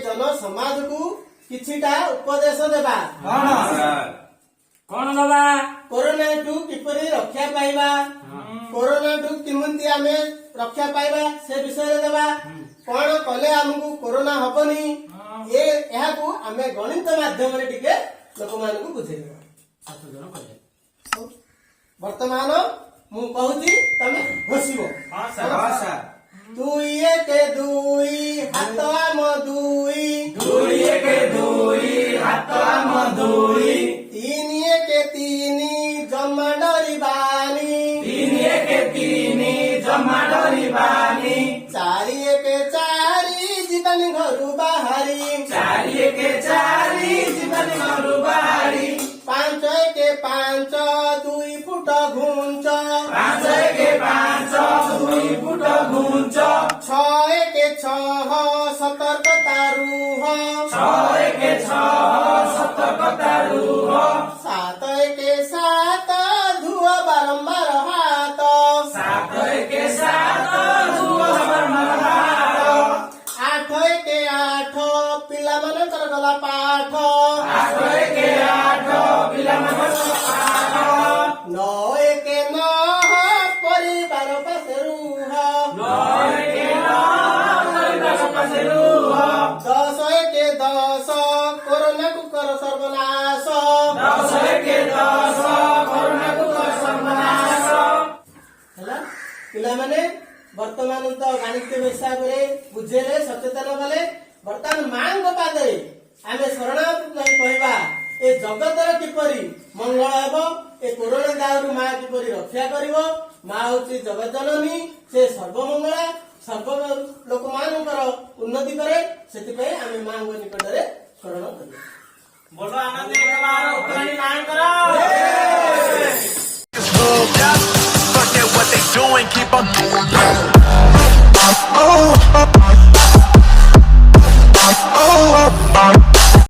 जन समाज को किछिटा उपदेश देबा कौन दबा कोरोना टू किपरि रक्षा पाइबा कोरोना टू किमंती आमे रक्षा पाइबा से विषय देबा कौन कले हमको कोरोना हबनी ये यहा को आमे गणित माध्यम रे टिके लोक मान को बुझे देबा वर्तमान मु कहूची तमे घोषिबो हां सर दुई एक दुई हाथ आम दुई दुई एक दुई हाथ आम दुई तीन एक तीन जमा डरिबानी तीन एक तीन जमा डरिबानी चारि एक चारि जीवन घरु बाहरी चारि एक चारि जीवन घरु बाहरी पांच एक पांच दुई फुट घुंच पांच एक पांच दुई फुट घुंच छह एक छह सतर्कता रूह छह एक छह सतर्कता रूह सात एक सात धुआ बारंबार हाथ सात एक सात धुआ बारंबार हाथ आठ एक आठ पिला मानकर गला पाठ आठ एक आठ पिला मानकर पाठ नौ एक नौ परिवार पासे रूह नौ एक नौ परिवार पासे रूह दस एक दस कोरोना को कर सर्वनाश दस एक दस कोरोना को कर सर्वनाश ହେଲା ପିଲାମାନେ ବର୍ତ୍ତମାନ ତ ଗାଣିତିକ ହିସାବରେ ବୁଝେଇଲେ ସଚେତନ କଲେ ବର୍ତ୍ତମାନ ମାଙ୍କ ପାଦରେ ଆମେ ଶରଣାଗତ କହିବା ଏ ଜଗତର କିପରି ମଙ୍ଗଳ ହେବ ଏ କୋରୋନା ଦାଉରୁ ମା କିପରି ରକ୍ଷା କରିବ ମା ହଉଛି ଜଗତ ଜନନୀ ସେ ସର୍ବମଙ୍ଗଳା ସର୍ବ ଲୋକମାନଙ୍କର ଉନ୍ନତି କରେ ସେଥିପାଇଁ ଆମେ ମାଙ୍କ ନିକଟରେ ଶରଣ କରିବା बोलो आनंद एक बार उत्तरायणी मां करो।